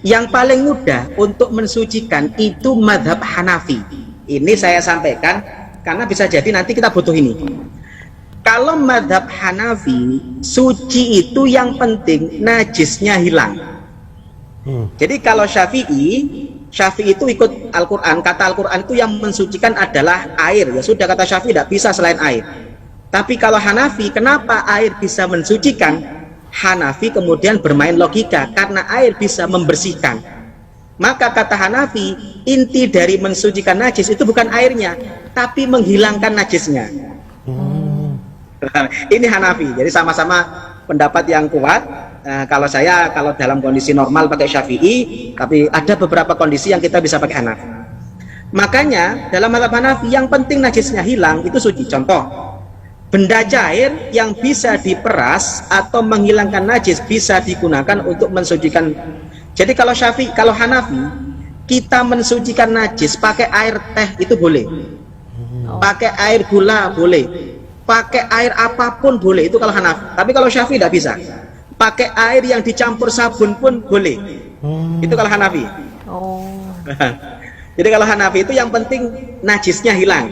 Yang paling mudah untuk mensucikan itu madhab Hanafi. Ini saya sampaikan karena bisa jadi nanti kita butuh ini. Kalau madhab Hanafi, suci itu yang penting najisnya hilang. Jadi kalau Syafi'i itu ikut Al-Quran. Kata Al-Quran itu yang mensucikan adalah air. Ya sudah, kata Syafi'i tidak bisa selain air. Tapi kalau Hanafi, kenapa air bisa mensucikan? Hanafi kemudian bermain logika, karena air bisa membersihkan. Maka kata Hanafi, inti dari mensucikan najis itu bukan airnya, tapi menghilangkan najisnya. Ini Hanafi, jadi sama-sama pendapat yang kuat. Kalau dalam kondisi normal pakai Syafi'i, tapi ada beberapa kondisi yang kita bisa pakai Hanafi. Makanya dalam mazhab Hanafi yang penting najisnya hilang itu suci. Contoh, benda cair yang bisa diperas atau menghilangkan najis bisa digunakan untuk mensucikan. Jadi kalau Hanafi, kita mensucikan najis pakai air teh itu boleh, pakai air gula boleh, pakai air apapun boleh, itu kalau Hanafi. Tapi kalau Syafi'i tidak bisa. Pakai air yang dicampur sabun pun boleh. Itu kalau Hanafi. Jadi kalau Hanafi itu yang penting najisnya hilang.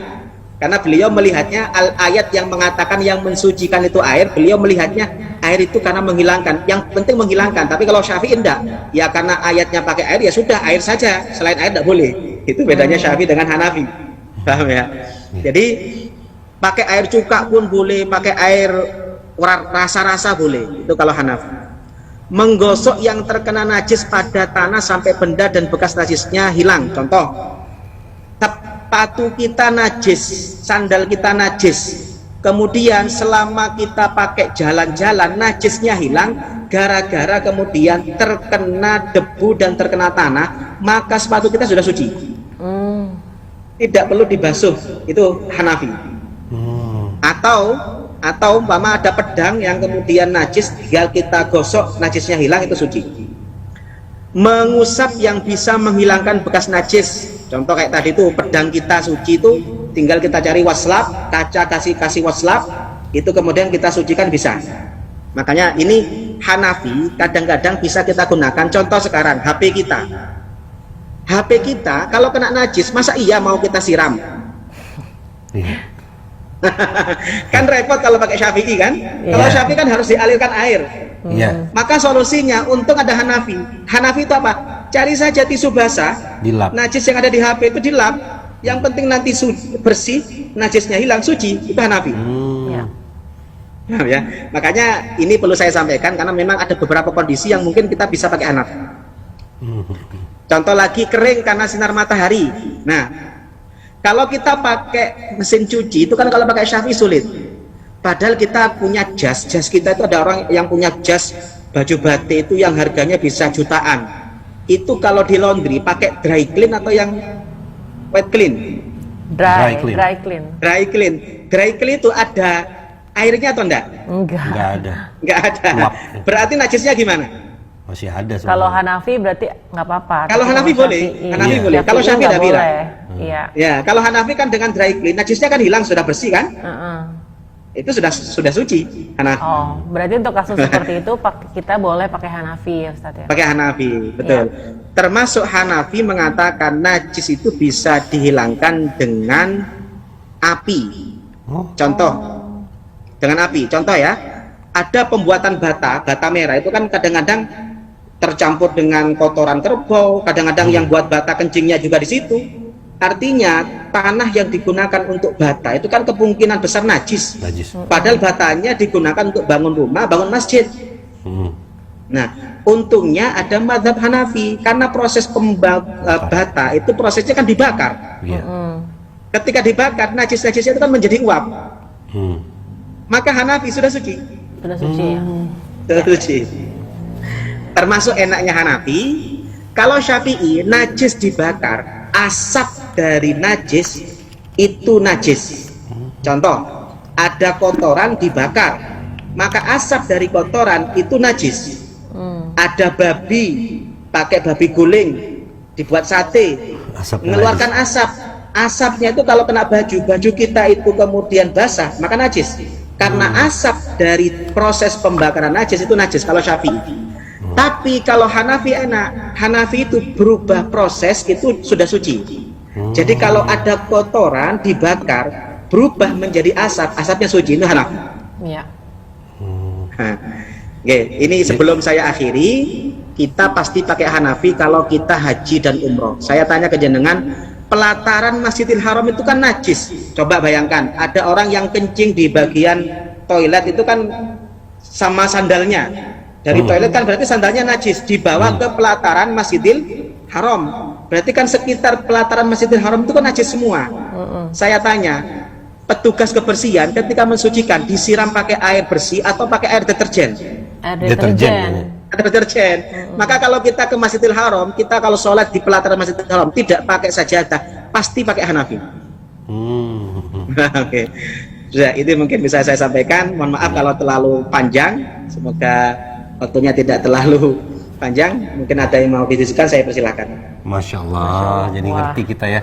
Karena beliau melihatnya ayat yang mengatakan yang mensucikan itu air, beliau melihatnya air itu karena menghilangkan. Yang penting menghilangkan. Tapi kalau Syafi'i enggak. Ya karena ayatnya pakai air, ya sudah air saja. Selain air tidak boleh. Itu bedanya Syafi'i dengan Hanafi. Paham ya? Jadi pakai air cuka pun boleh, pakai air rasa-rasa boleh. Itu kalau Hanafi. Menggosok yang terkena najis pada tanah sampai benda dan bekas najisnya hilang. Contoh, sepatu kita najis, sandal kita najis, kemudian selama kita pakai jalan-jalan najisnya hilang gara-gara kemudian terkena debu dan terkena tanah, maka sepatu kita sudah suci. Tidak perlu dibasuh. Itu Hanafi. Atau umpama ada pedang yang kemudian najis, tinggal kita gosok najisnya hilang, itu suci. Mengusap yang bisa menghilangkan bekas najis, contoh kayak tadi itu pedang kita suci, itu tinggal kita cari waslap, kaca kasih waslap, itu kemudian kita sucikan bisa. Makanya ini Hanafi kadang-kadang bisa kita gunakan. Contoh sekarang HP kita kalau kena najis, masa iya mau kita siram? Kan repot kalau pakai Syafi'i kan. Kalau Syafi'i kan harus dialirkan air. Maka solusinya, untung ada Hanafi. Hanafi itu apa? Cari saja tisu basah, dilap. Najis yang ada di HP itu dilap. Yang penting nanti bersih, najisnya hilang, suci. Itu Hanafi. Ya. Makanya ini perlu saya sampaikan karena memang ada beberapa kondisi yang mungkin kita bisa pakai Hanafi. Contoh lagi, kering karena sinar matahari. Nah, kalau kita pakai mesin cuci itu kan kalau pakai Syafi'i sulit. Padahal kita punya jas kita itu ada orang yang punya jas baju batik itu yang harganya bisa jutaan. Itu kalau di laundry pakai dry clean atau yang wet clean? Dry clean. Dry clean itu ada airnya atau enggak? Enggak ada. Berarti najisnya gimana? Masih ada. Kalau Hanafi berarti nggak apa-apa. Kalau Hanafi boleh, Hanafi boleh. Kalau Syafi'i tidak boleh. Ya, kalau Hanafi kan dengan dry clean, najisnya kan hilang, sudah bersih kan? Itu sudah suci Hanafi. Oh, berarti untuk kasus seperti itu kita boleh pakai Hanafi ya Ustaz ya? Pakai Hanafi, betul. Termasuk Hanafi mengatakan najis itu bisa dihilangkan dengan api. Contoh, dengan api. Contoh ya, ada pembuatan bata merah itu kan kadang-kadang tercampur dengan kotoran kerbau, kadang-kadang yang buat bata kencingnya juga di situ. Artinya tanah yang digunakan untuk bata itu kan kemungkinan besar najis. Padahal batanya digunakan untuk bangun rumah, bangun masjid. Nah, untungnya ada mazhab Hanafi karena proses bata itu prosesnya kan dibakar. Ketika dibakar, najis-najisnya itu kan menjadi uap. Maka Hanafi sudah suci. Sudah suci ya. Sudah suci. Termasuk enaknya Hanafi, kalau Syafi'i najis dibakar, asap dari najis itu najis. Contoh, ada kotoran dibakar, maka asap dari kotoran itu najis. Ada babi, pakai babi guling, dibuat sate, mengeluarkan asap. Asapnya itu kalau kena baju kita itu kemudian basah, maka najis. Karena asap dari proses pembakaran najis itu najis kalau Syafi'i. Tapi kalau Hanafi enak, Hanafi itu berubah proses itu sudah suci. Jadi kalau ada kotoran dibakar, berubah menjadi asap, asapnya suci, itu Hanafi. Iya. Oke, ini sebelum saya akhiri, kita pasti pakai Hanafi kalau kita haji dan umroh. Saya tanya ke jenengan, pelataran Masjidil Haram itu kan najis. Coba bayangkan, ada orang yang kencing di bagian toilet itu kan sama sandalnya. Dari toilet kan berarti sandalnya najis, dibawa ke pelataran Masjidil Haram. Berarti kan sekitar pelataran Masjidil Haram itu kan najis semua. Saya tanya, petugas kebersihan ketika mensucikan disiram pakai air bersih atau pakai air deterjen? Air deterjen. Air deterjen. Maka kalau kita ke Masjidil Haram, kita kalau sholat di pelataran Masjidil Haram tidak pakai sajadah, pasti pakai Hanafi. Oke. Sudah, itu mungkin bisa saya sampaikan. Mohon maaf kalau terlalu panjang. Semoga waktunya tidak terlalu panjang. Mungkin ada yang mau didiskusikan, saya persilahkan. Masya Allah, jadi ngerti kita ya.